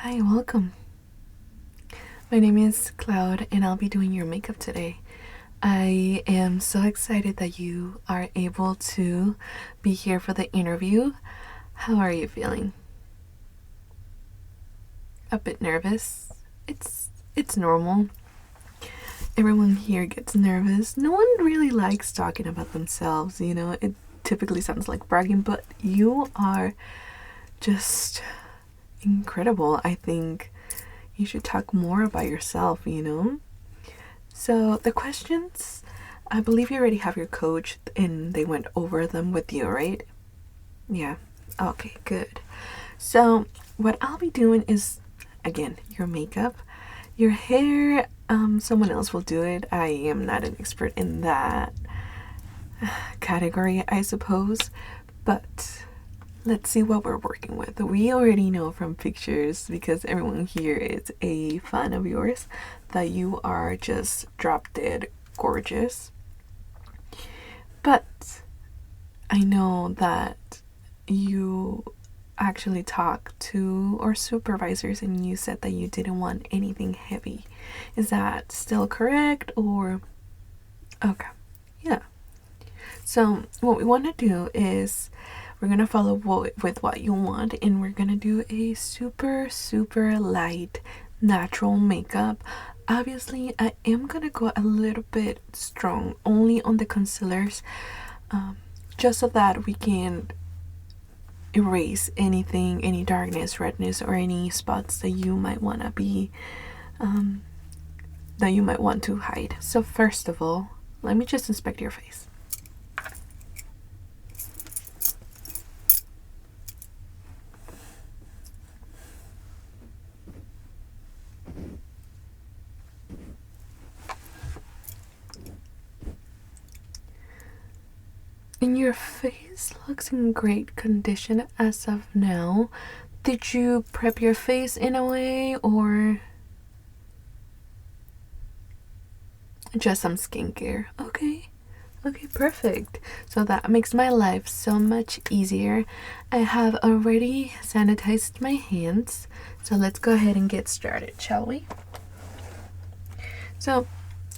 Hi, welcome. My name is Claud and I'll be doing your makeup today. I am so excited that you are able to be here for the interview. How are you feeling? A bit nervous? It's normal. Everyone here gets nervous. No one really likes talking about themselves, you know. It typically sounds like bragging, but you are just incredible. I think you should talk more about yourself, you know? So, the questions, I believe you already have your coach and they went over them with you, right? Yeah. Okay, good. So, what I'll be doing is, again, your makeup. Your hair, someone else will do it. I am not an expert in that category, I suppose. But let's see what we're working with. We already know from pictures, because everyone here is a fan of yours, that you are just drop dead gorgeous. But I know that you actually talked to our supervisors and you said that you didn't want anything heavy. Is that still correct or? Okay, yeah. So what we want to do is we're going to follow with what you want, and we're going to do a super light natural makeup. Obviously, I am going to go a little bit strong only on the concealers, just so that we can erase anything, any darkness, redness, or any spots that you might want to be that you might want to hide. So first of all, let me just inspect your face. And your face looks in great condition as of now. Did you prep your face in a way, or just some skincare? Okay, perfect. So that makes my life so much easier. I have already sanitized my hands, so let's go ahead and get started, shall we? So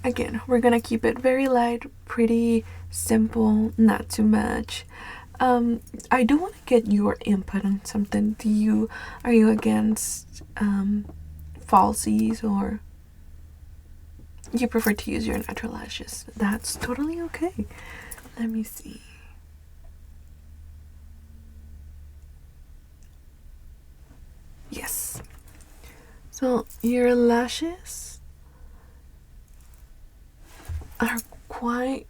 again, we're gonna keep it very light, pretty simple, not too much. I do want to get your input on something. Are you against falsies, or you prefer to use your natural lashes? That's totally okay. Let me see. Yes. So your lashes are quite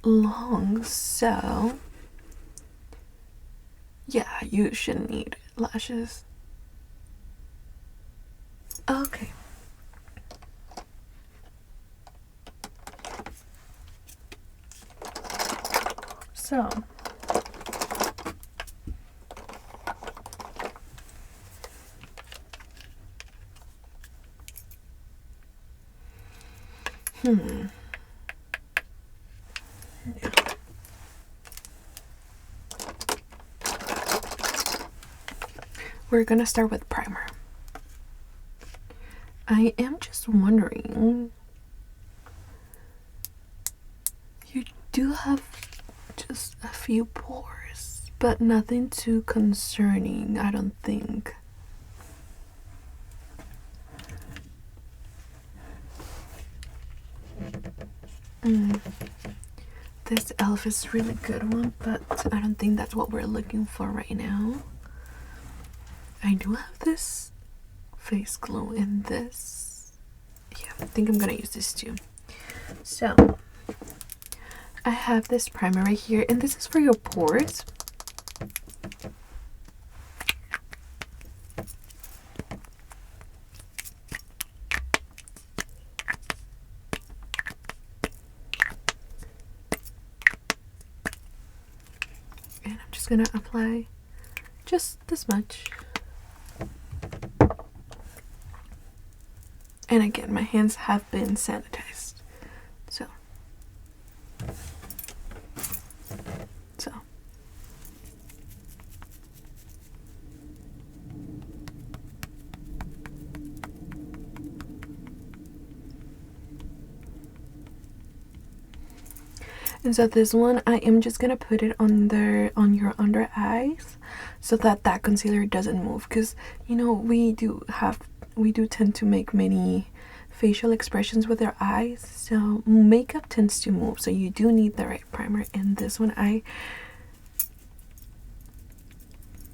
long, so yeah, you shouldn't need lashes. Okay. So we're gonna start with primer. I am just wondering, you do have just a few pores, but nothing too concerning, I don't think. This e.l.f. is a really good one, but I don't think that's what we're looking for right now. I do have this face glow in this. Yeah, I think I'm gonna use this too. So I have this primer right here, and this is for your pores. And I'm just gonna apply just this much. And again, my hands have been sanitized. So And so this one, I am just gonna put it on your under eyes so that that concealer doesn't move, because you know we do tend to make many facial expressions with our eyes, so makeup tends to move, so you do need the right primer. And this one I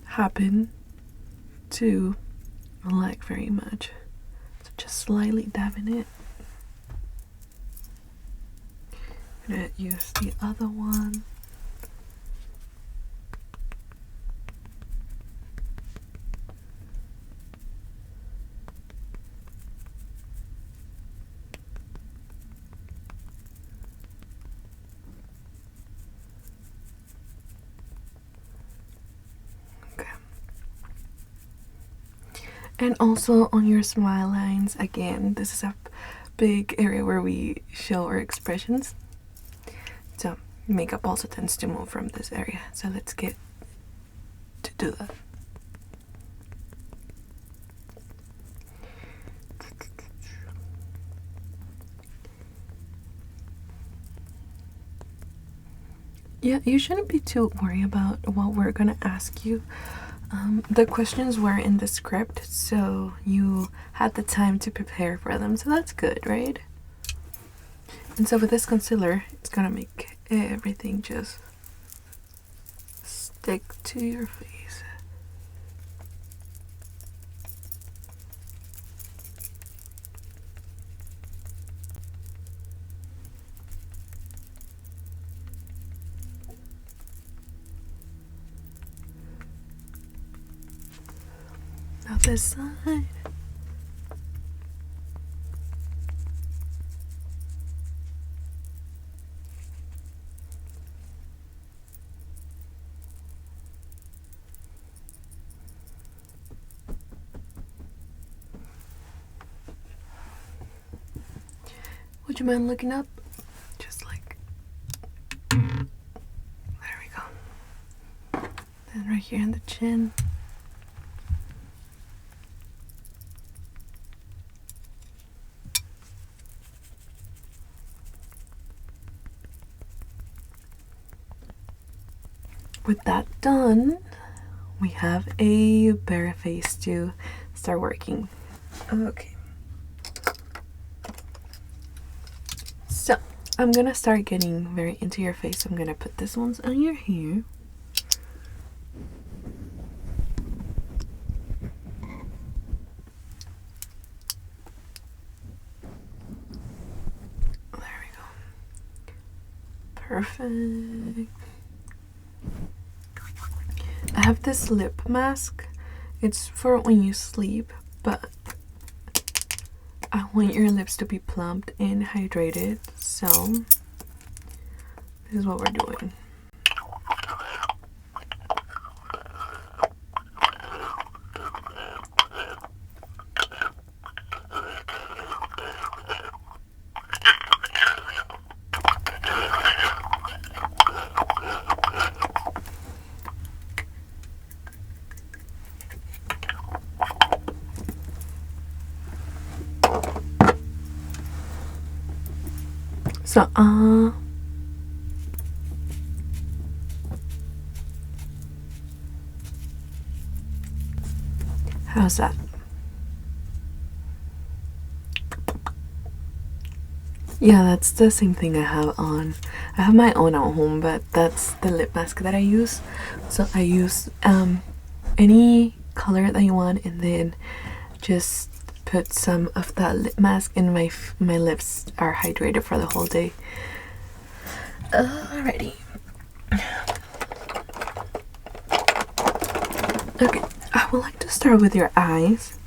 happen to like very much, so just slightly dabbing it. I'm gonna use the other one. Okay. And also on your smile lines, again, this is a big area where we show our expressions. So makeup also tends to move from this area. So let's get to do that. Yeah, you shouldn't be too worried about what we're gonna ask you. The questions were in the script, so you had the time to prepare for them, so that's good, right? And so with this concealer, it's gonna make everything just stick to your face. Now this side. Would you mind looking up? Just like, there we go. Then right here in the chin. With that done, we have a bare face to start working. Okay. So I'm gonna start getting very into your face. I'm gonna put this ones on your hair. There we go. Perfect. I have this lip mask. It's for when you sleep, but I want your lips to be plumped and hydrated, so this is what we're doing. So, how's that? Yeah, that's the same thing I have on. I have my own at home, but that's the lip mask that I use. So I use any color that you want, and then just put some of that lip mask, and my lips are hydrated for the whole day. Alrighty. Okay, I would like to start with your eyes.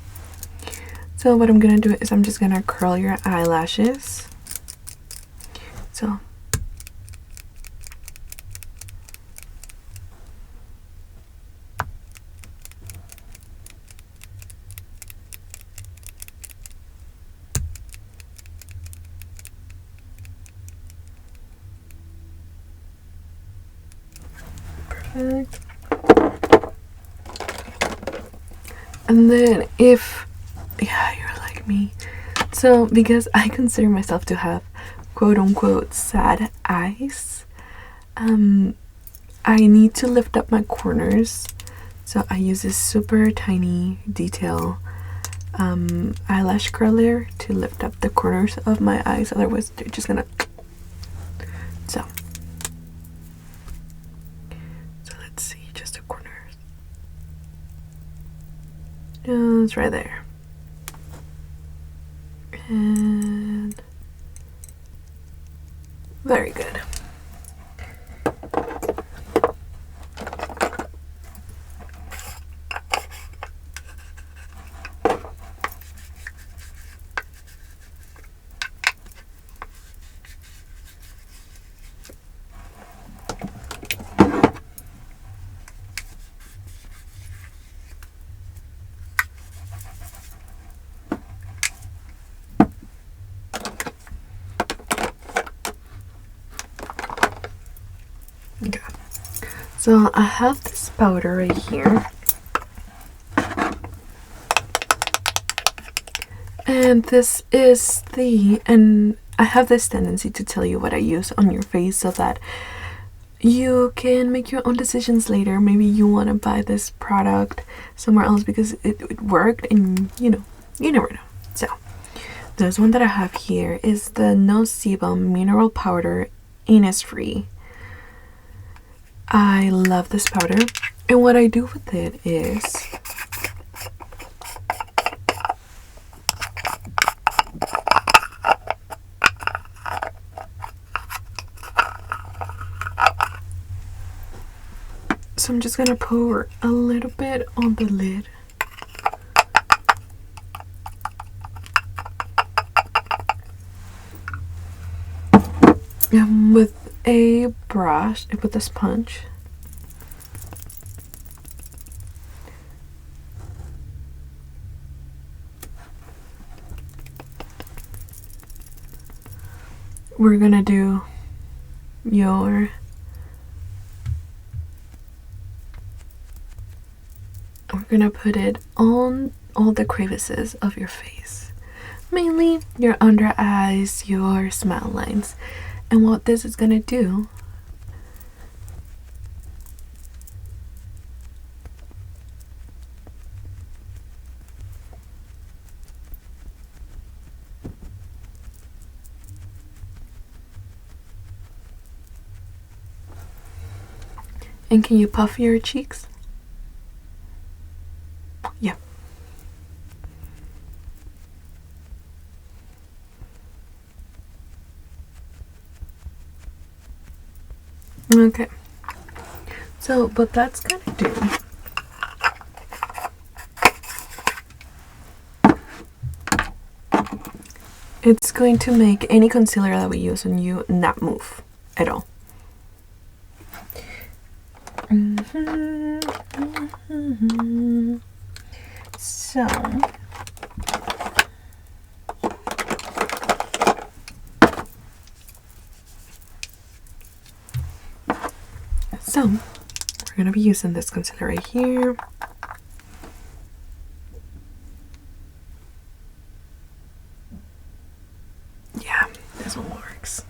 So what I'm gonna do is I'm just gonna curl your eyelashes. So perfect. And then if, yeah, you're like me. So because I consider myself to have quote unquote sad eyes, I need to lift up my corners, so I use this super tiny detail eyelash curler to lift up the corners of my eyes, otherwise they're just gonna so let's see, just the corners, just right there, and very good. Okay, so I have this powder right here, and this is and I have this tendency to tell you what I use on your face so that you can make your own decisions later. Maybe you want to buy this product somewhere else because it worked, and you never know. So this one that I have here is the No Sebum Mineral Powder Innisfree. I love this powder, and what I do with it is so I'm just gonna pour a little bit on the lid. And with a brush, with a sponge, we're gonna do we're gonna put it on all the crevices of your face, mainly your under eyes, your smile lines. And what this is gonna do and can you puff your cheeks? Yeah. Okay, so what that's gonna do it's going to make any concealer that we use on you not move at all. So we're gonna be using this concealer right here. Yeah, this one works.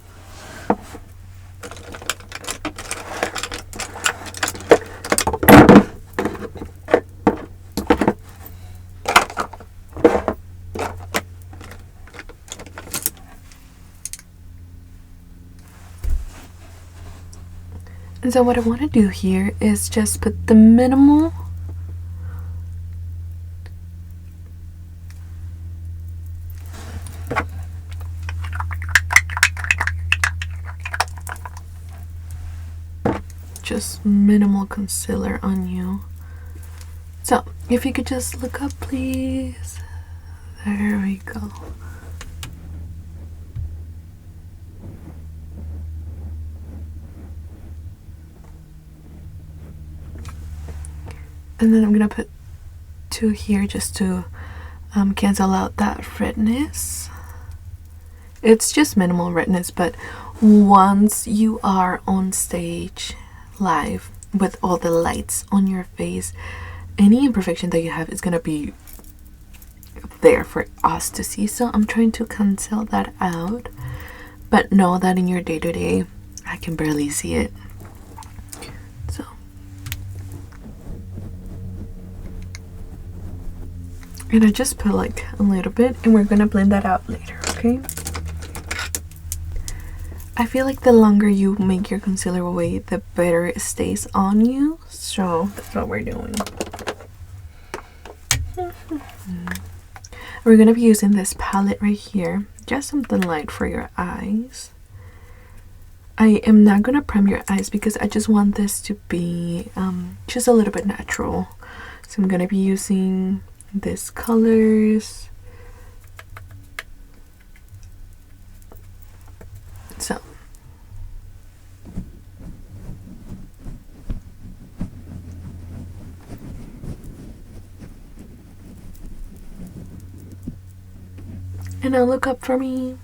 And so what I want to do here is just put the minimal concealer on you. So if you could just look up, please. There we go. And then I'm gonna put 2 here just to cancel out that redness. It's just minimal redness, but once you are on stage live with all the lights on your face, any imperfection that you have is gonna be there for us to see. So I'm trying to cancel that out, but know that in your day-to-day I can barely see it. And I just put like a little bit, and we're gonna blend that out later, okay? I feel like the longer you make your concealer away, the better it stays on you. So that's what we're doing. We're gonna be using this palette right here. Just something light for your eyes. I am not gonna prime your eyes because I just want this to be just a little bit natural. So I'm gonna be using these colors. So and now look up for me.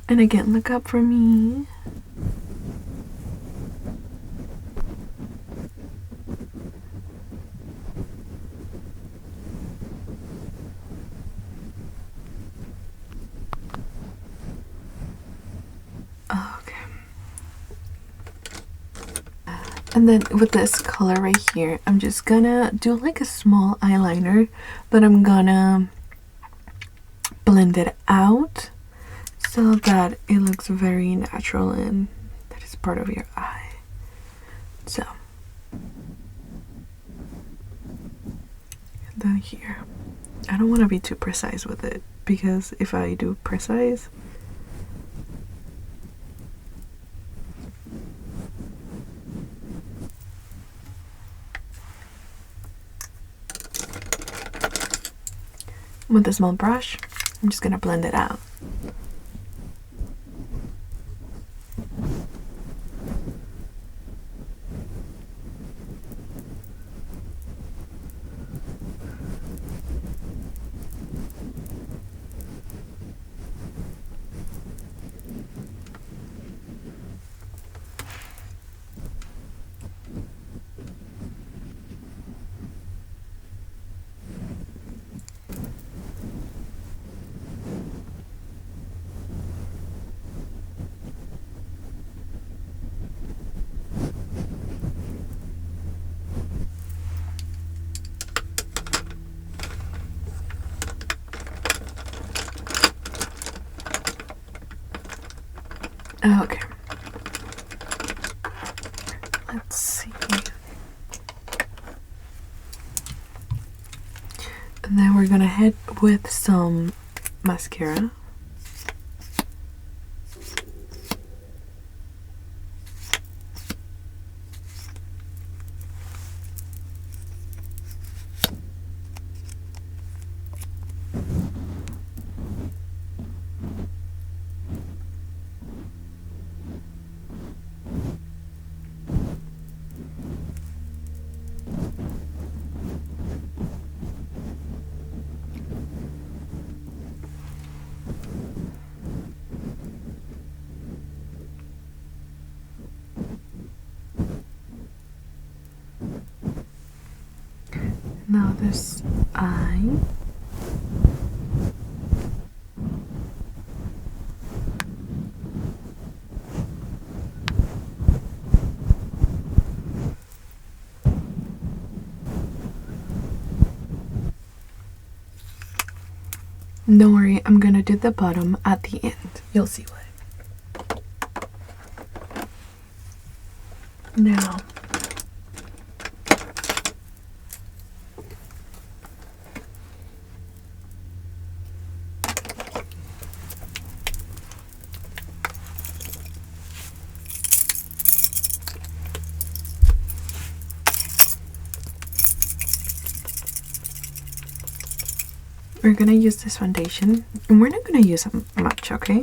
And again, look up for me. Okay. And then with this color right here, I'm just gonna do like a small eyeliner, but I'm gonna blend it out so that it looks very natural and that is part of your eye. So then here, I don't want to be too precise with it because if I do precise, with a small brush, I'm just gonna blend it out. Okay. Let's see. And then we're gonna head with some mascara. Now this eye. Don't worry, I'm gonna do the bottom at the end. You'll see what. Now, we're gonna use this foundation, and we're not gonna use much, okay?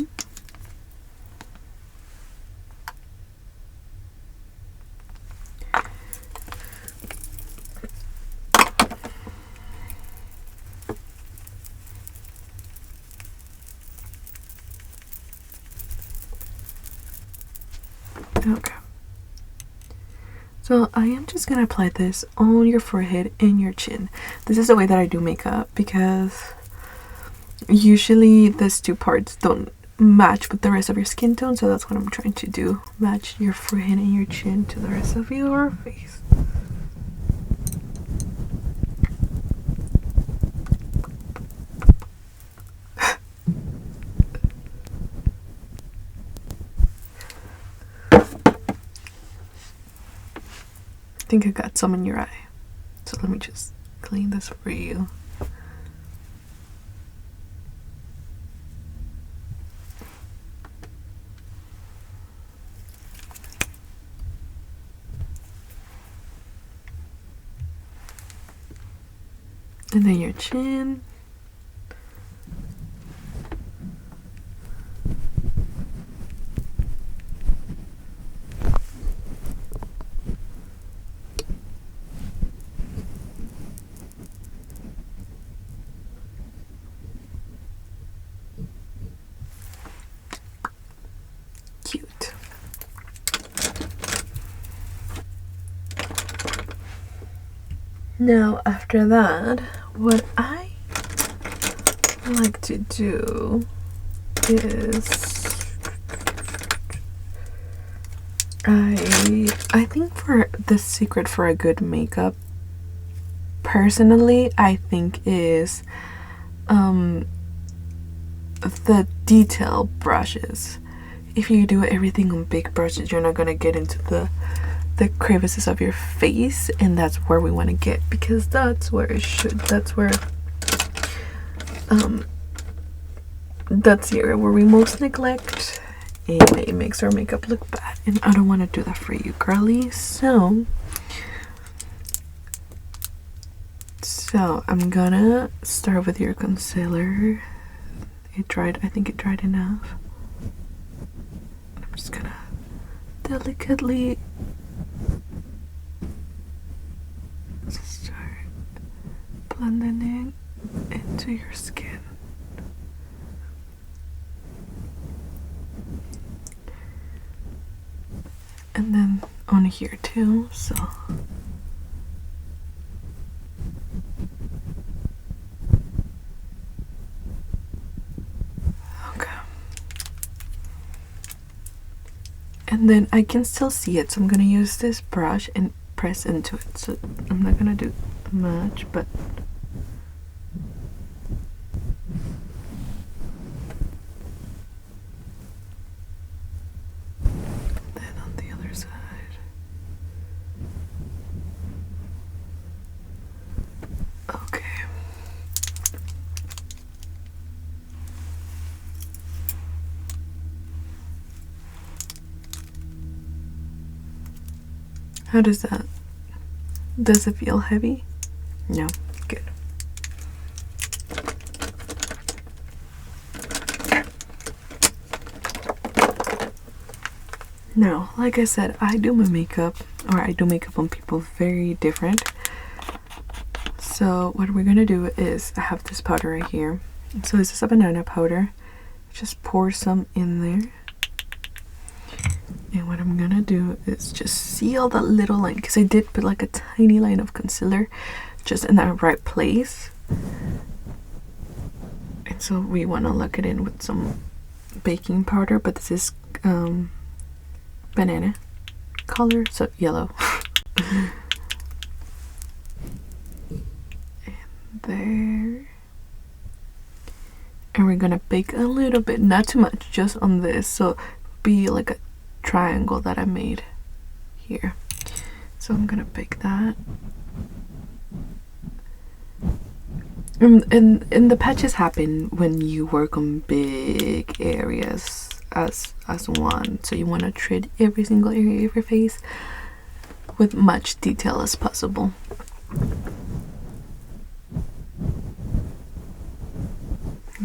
Okay. So I am just gonna apply this on your forehead and your chin. This is the way that I do makeup because usually these two parts don't match with the rest of your skin tone, so that's what I'm trying to do. Match your forehead and your chin to the rest of your face. I think I got some in your eye, so let me just clean this for you. And then your chin. Cute. Now after that, what I like to do is I think for the secret for a good makeup, personally, I think is the detail brushes. If you do everything on big brushes, you're not gonna get into the crevices of your face, and that's where we want to get, because that's where it should, that's where that's the area where we most neglect, and it makes our makeup look bad, and I don't want to do that for you, girly. So I'm gonna start with your concealer. It dried, I think it dried enough. I'm just gonna delicately start blending it into your skin. And then on here too, so okay. And then I can still see it, so I'm gonna use this brush and press into it. So I'm not gonna do much, but then on the other side. Okay. How does that? Does it feel heavy? No. Good. Now, like I said, I do my makeup, or I do makeup on people very different. So what we're gonna do is, I have this powder right here. So this is a banana powder. Just pour some in there. And what I'm gonna do is just seal that little line, because I did put like a tiny line of concealer just in that right place. And so we want to lock it in with some baking powder, but this is banana color, so yellow. And there. And we're gonna bake a little bit, not too much, just on this, so be like a triangle that I made here. So I'm gonna bake that. And the patches happen when you work on big areas as one, so you want to treat every single area of your face with much detail as possible.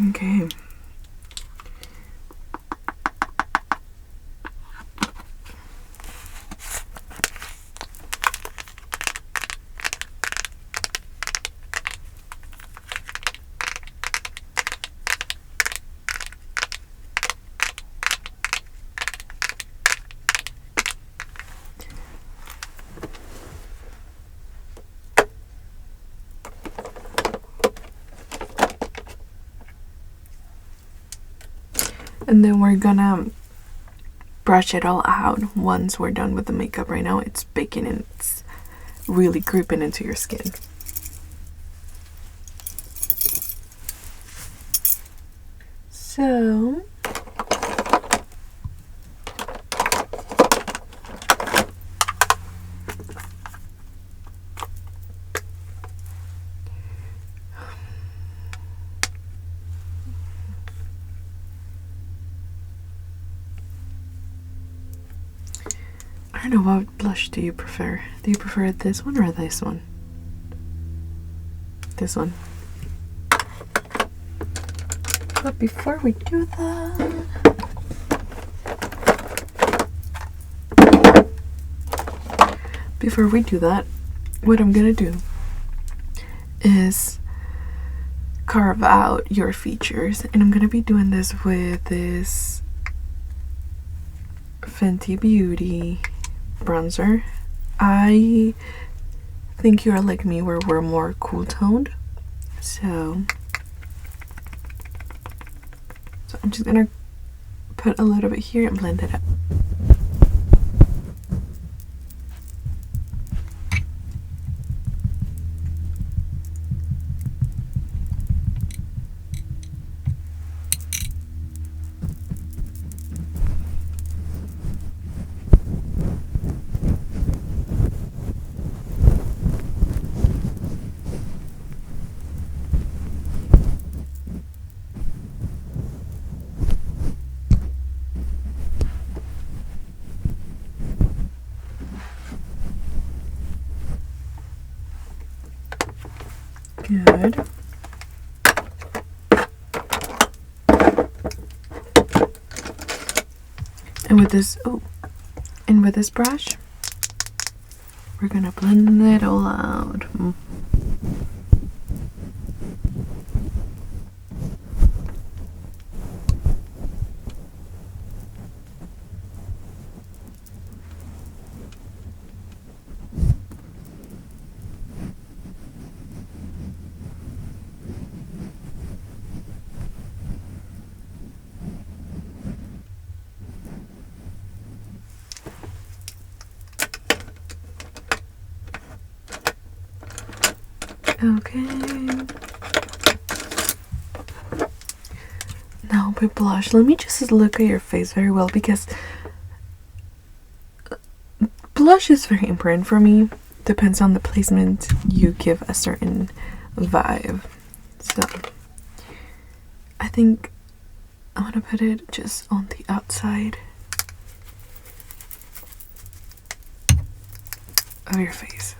Okay. And then we're gonna brush it all out once we're done with the makeup. Right now it's baking and it's really creeping into your skin. So I don't know, what blush do you prefer? Do you prefer this one or this one? This one. But before we do that, what I'm gonna do is carve out your features, and I'm gonna be doing this with this Fenty Beauty bronzer. I think you're like me where we're more cool toned, so I'm just gonna put a little bit here and blend it up. Good. And with this brush, we're gonna blend it all out. Okay. Now with blush, let me just look at your face very well, because blush is very important for me. Depends on the placement, you give a certain vibe. So I think I'm gonna put it just on the outside of your face.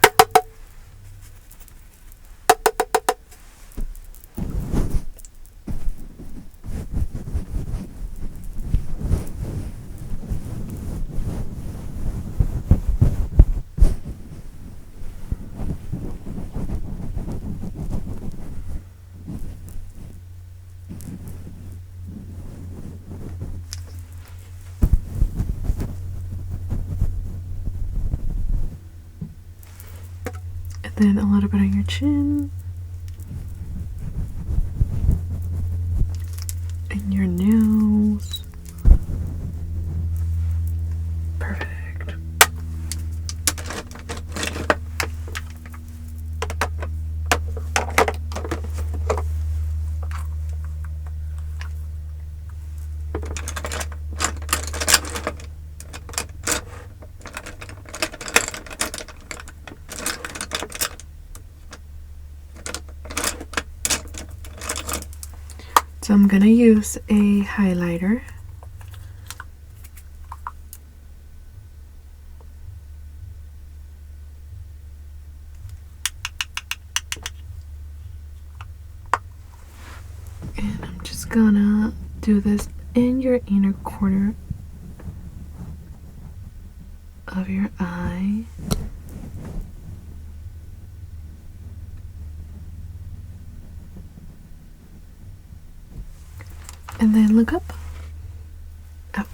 Then a little bit on your chin and your nails. Perfect. So I'm gonna use a highlighter. And I'm just gonna do this in your inner corner of your eye. And then look up. Up.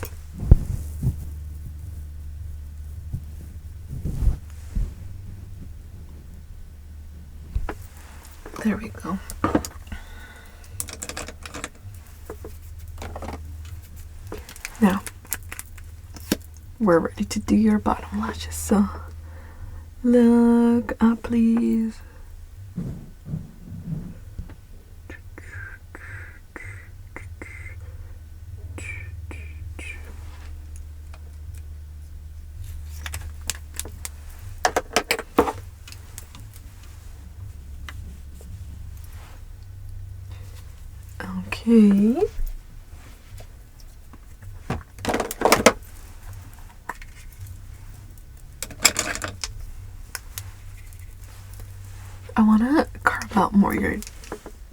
There we go. Now, we're ready to do your bottom lashes, so look up, please. Okay. I want to carve out more your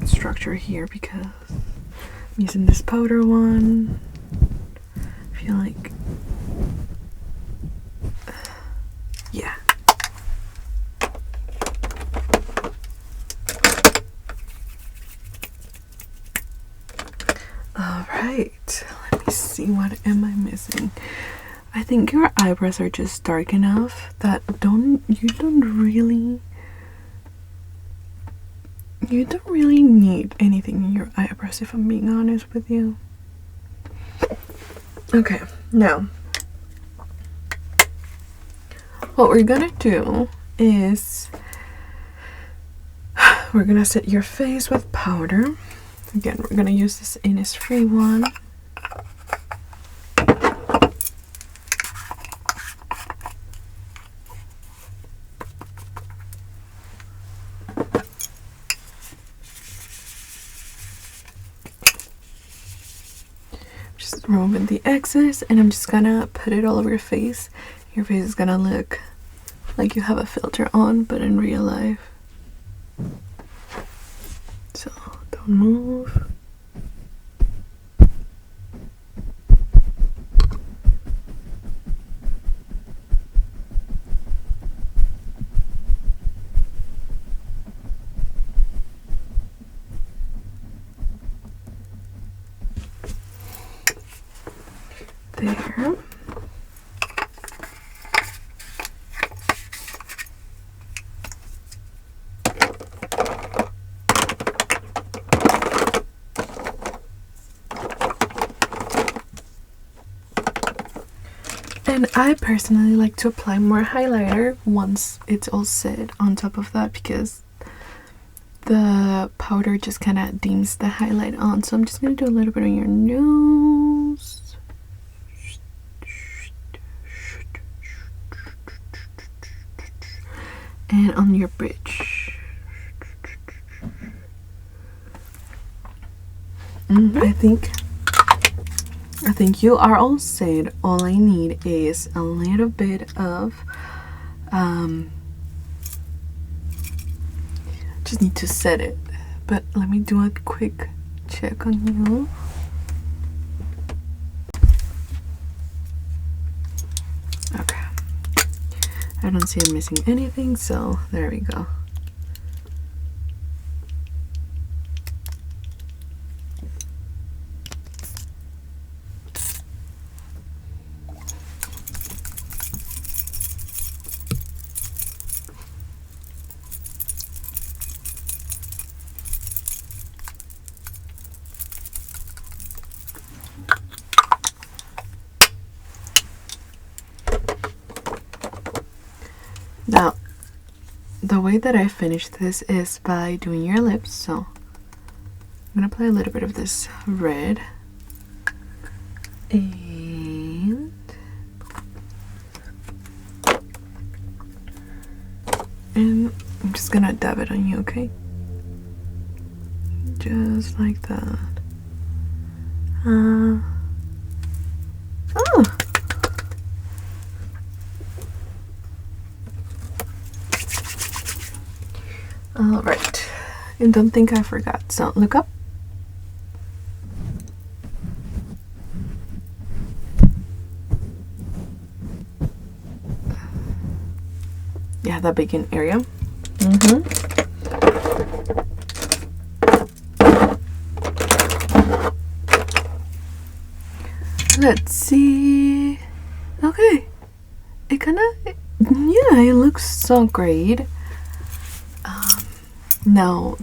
structure here because I'm using this powder one. I feel like, yeah. All right, let me see, what am I missing? I think your eyebrows are just dark enough that you don't really need anything in your eyebrows, if I'm being honest with you. Okay, now what we're gonna do is we're gonna set your face with powder. Again, we're gonna use this Innisfree one. Just removing the excess, and I'm just gonna put it all over your face. Your face is gonna look like you have a filter on, but in real life. So don't move. There. And I personally like to apply more highlighter once it's all set on top of that, because the powder just kind of dims the highlight on. So I'm just going to do a little bit on your nose. And on your bridge. I think you are all set. All I need is a little bit of just need to set it, but let me do a quick check on you. Okay, I don't see I'm missing anything, so there we go. Now, the way that I finish this is by doing your lips, so I'm gonna apply a little bit of this red, and I'm just gonna dab it on you, okay? Just like that. Oh. All right, and don't think I forgot, so look up. Yeah, that begin area. Let's see. Okay, it kind of, yeah, it looks so great. Now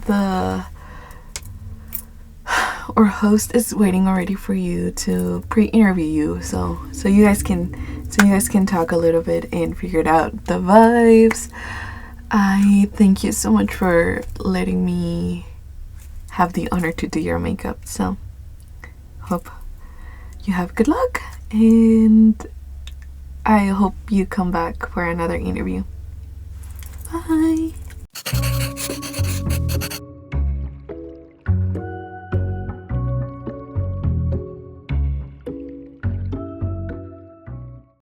our host is waiting already for you to pre-interview you, so you guys can talk a little bit and figure out the vibes. I thank you so much for letting me have the honor to do your makeup. So hope you have good luck, and I hope you come back for another interview. Bye.